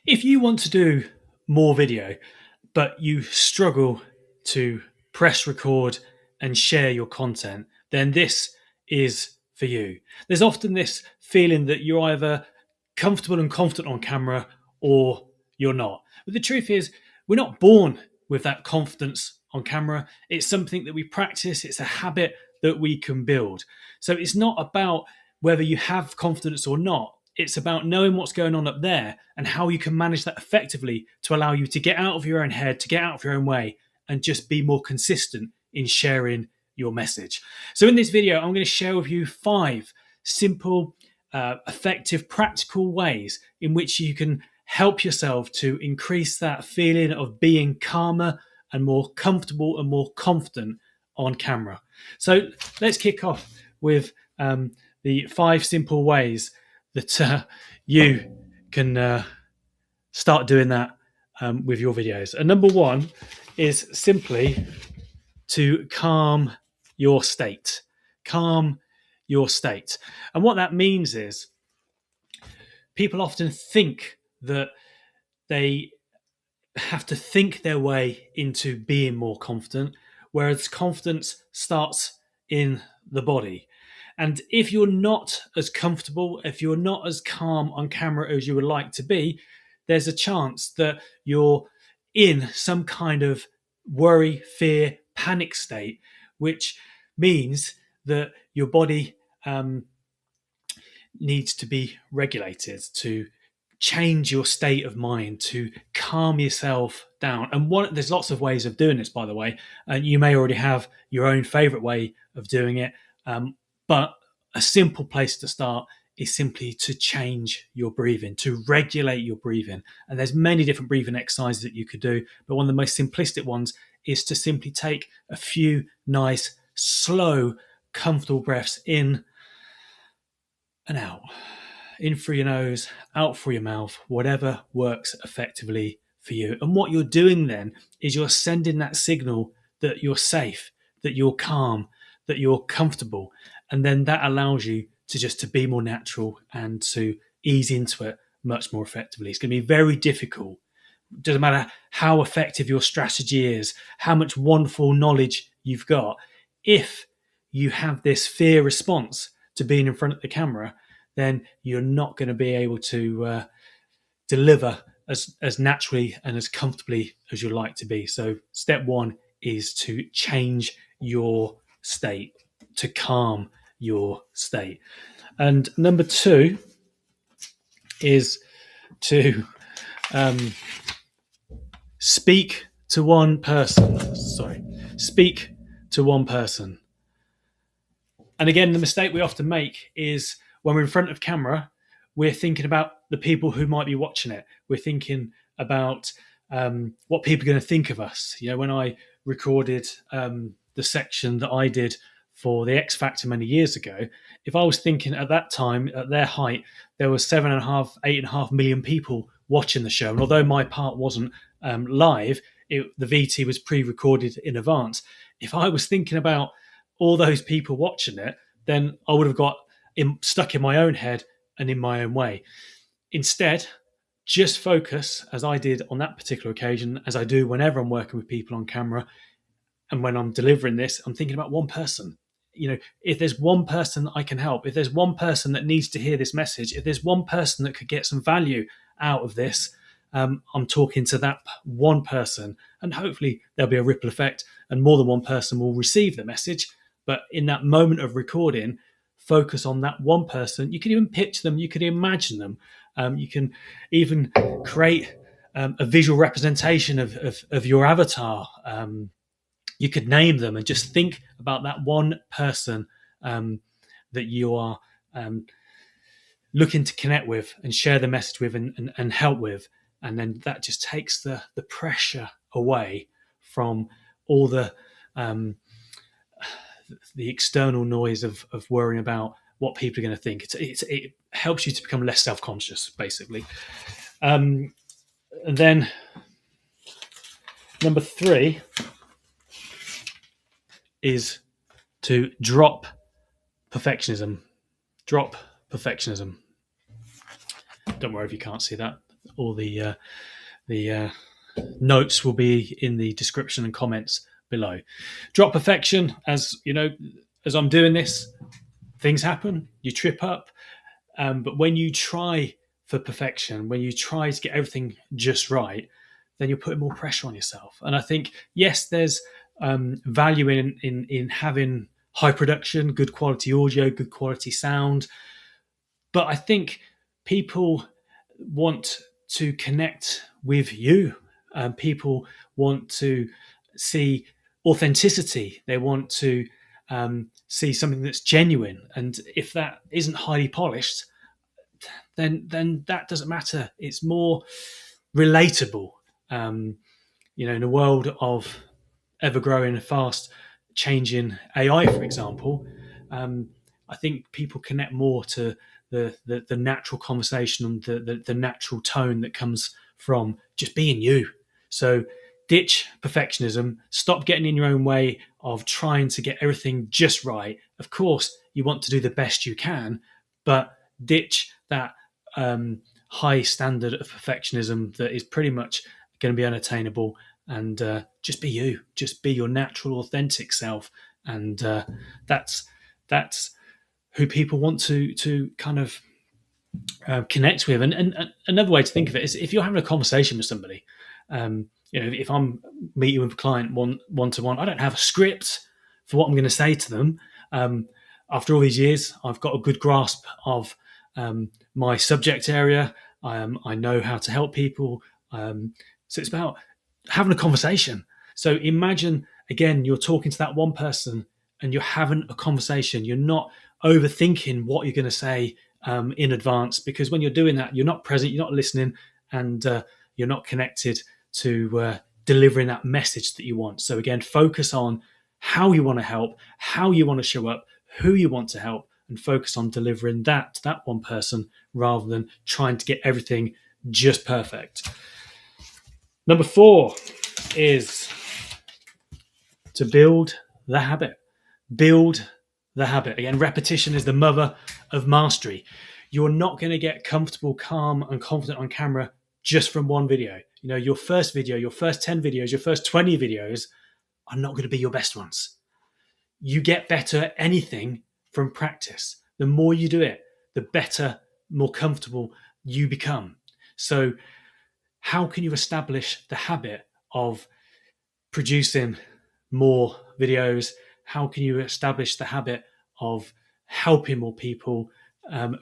If you want to do more video, but you struggle to press record and share your content, then this is for you. There's often this feeling that you're either comfortable and confident on camera or you're not. But the truth is, we're not born with that confidence on camera. It's something that we practice, it's a habit that we can build. So it's not about whether you have confidence or not. It's about knowing what's going on up there and how you can manage that effectively to allow you to get out of your own head, to get out of your own way, and just be more consistent in sharing your message. So, in this video, I'm going to share with you 5 simple, effective, practical ways in which you can help yourself to increase that feeling of being calmer and more comfortable and more confident on camera. So, let's kick off with the 5 simple ways that you can start doing that with your videos. And number 1 is simply to calm your state. Calm your state. And what that means is people often think that they have to think their way into being more confident, whereas confidence starts in the body. And if you're not as comfortable, if you're not as calm on camera as you would like to be, there's a chance that you're in some kind of worry, fear, panic state, which means that your body needs to be regulated to change your state of mind, to calm yourself down. And there's lots of ways of doing this, by the way. And you may already have your own favorite way of doing it. But a simple place to start is simply to change your breathing, to regulate your breathing. And there's many different breathing exercises that you could do. But one of the most simplistic ones is to simply take a few nice, slow, comfortable breaths in and out. In through your nose, out through your mouth, whatever works effectively for you. And what you're doing then is you're sending that signal that you're safe, that you're calm, that you're comfortable. And then that allows you to be more natural and to ease into it much more effectively. It's going to be very difficult. It doesn't matter how effective your strategy is, how much wonderful knowledge you've got. If you have this fear response to being in front of the camera, then you're not going to be able to deliver as naturally and as comfortably as you'd like to be. So step 1 is to change your state, to calm your state. And number 2 is to speak to one person. Speak to one person. And again, the mistake we often make is when we're in front of camera, we're thinking about the people who might be watching it. We're thinking about what people are going to think of us. You know, when I recorded the section that I did for the X Factor many years ago, if I was thinking at that time, at their height, there was 7.5, 8.5 million people watching the show. And although my part wasn't live, the VT was pre-recorded in advance. If I was thinking about all those people watching it, then I would have got stuck in my own head and in my own way. Instead, just focus, as I did on that particular occasion, as I do whenever I'm working with people on camera, and when I'm delivering this, I'm thinking about one person. You know, if there's one person that I can help, if there's one person that needs to hear this message, if there's one person that could get some value out of this, I'm talking to that one person, and hopefully there'll be a ripple effect and more than one person will receive the message. But in that moment of recording, focus on that one person. You can even picture them, you can imagine them. You can even create a visual representation of your avatar. You could name them and just think about that one person that you are looking to connect with and share the message with and help with. And then that just takes the pressure away from all the external noise of worrying about what people are going to think. It helps you to become less self-conscious, basically. And then number 3 is to drop perfectionism. Drop perfectionism. Don't worry if you can't see that. All the notes will be in the description and comments below. Drop perfection. As you know, as I'm doing this, things happen. You trip up, but when you try for perfection, when you try to get everything just right, then you're putting more pressure on yourself. And I think, yes, there's value in having high production, good quality audio, good quality sound, but I think people want to connect with you. People want to see authenticity. They want to see something that's genuine. And if that isn't highly polished, then that doesn't matter. It's more relatable. Um, in a world of ever growing, fast changing AI, for example, um, I think people connect more to the natural conversation and the natural tone that comes from just being you. So ditch perfectionism, stop getting in your own way of trying to get everything just right. Of course, you want to do the best you can, but ditch that high standard of perfectionism that is pretty much going to be unattainable, and just be you, just be your natural, authentic self, and that's who people want to kind of connect with. And another way to think of it is if you're having a conversation with somebody, if I'm meeting with a client one to one, I don't have a script for what I'm going to say to them. After all these years, I've got a good grasp of my subject area. I know how to help people. So it's about having a conversation. So imagine, again, you're talking to that one person and you're having a conversation. You're not overthinking what you're going to say in advance, because when you're doing that, you're not present, you're not listening, and you're not connected to delivering that message that you want. So again, focus on how you want to help, how you want to show up, who you want to help, and focus on delivering that to that one person rather than trying to get everything just perfect. Number 4 is to build the habit. Build the habit. Again, repetition is the mother of mastery. You're not going to get comfortable, calm, and confident on camera just from one video. Your first video, your first 10 videos, your first 20 videos are not going to be your best ones. You get better at anything from practice. The more you do it, the better, more comfortable you become. So how can you establish the habit of producing more videos? How can you establish the habit of helping more people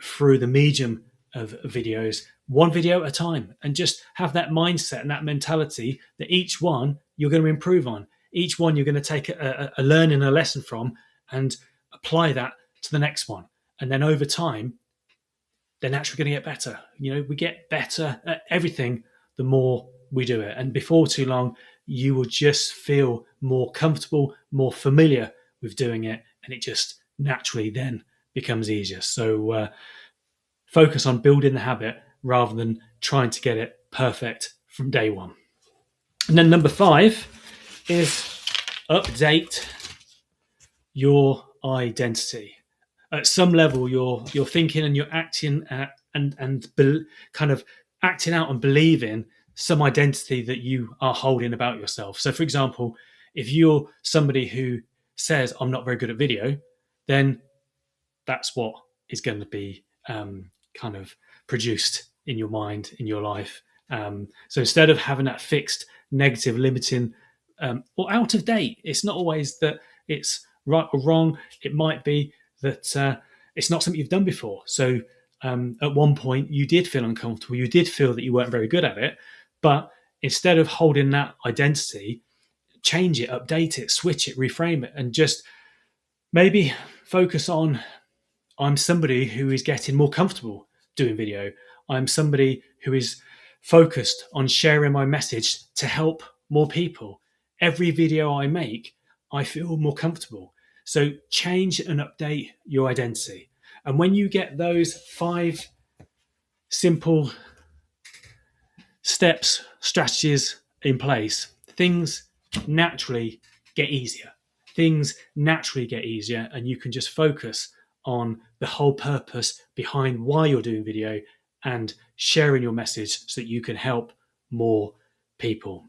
through the medium of videos, one video at a time, and just have that mindset and that mentality that each one you're going to improve on, each one you're going to take a learning, a lesson from, and apply that to the next one. And then over time, they're naturally going to get better. We get better at everything the more we do it. And before too long, you will just feel more comfortable, more familiar with doing it, and it just naturally then becomes easier. So focus on building the habit rather than trying to get it perfect from day one. And then number 5 is update your identity. At some level, you're thinking and you're acting kind of acting out and believing some identity that you are holding about yourself. So, for example, if you're somebody who says, I'm not very good at video, then that's what is going to be kind of produced in your mind, in your life. So instead of having that fixed, negative, limiting, or out of date, it's not always that it's right or wrong. It might be that it's not something you've done before. So at one point, you did feel uncomfortable. You did feel that you weren't very good at it. But instead of holding that identity, change it, update it, switch it, reframe it, and just maybe focus on, I'm somebody who is getting more comfortable doing video. I'm somebody who is focused on sharing my message to help more people. Every video I make, I feel more comfortable. So change and update your identity. And when you get those 5 simple steps, strategies in place, things naturally get easier. Things naturally get easier, and you can just focus on the whole purpose behind why you're doing video and sharing your message so that you can help more people.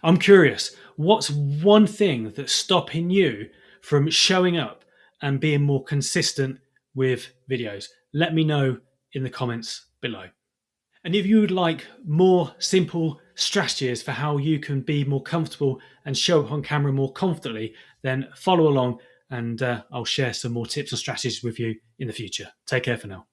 I'm curious, what's one thing that's stopping you from showing up and being more consistent with videos? Let me know in the comments below. And if you would like more simple strategies for how you can be more comfortable and show up on camera more confidently, then follow along and I'll share some more tips and strategies with you in the future. Take care for now.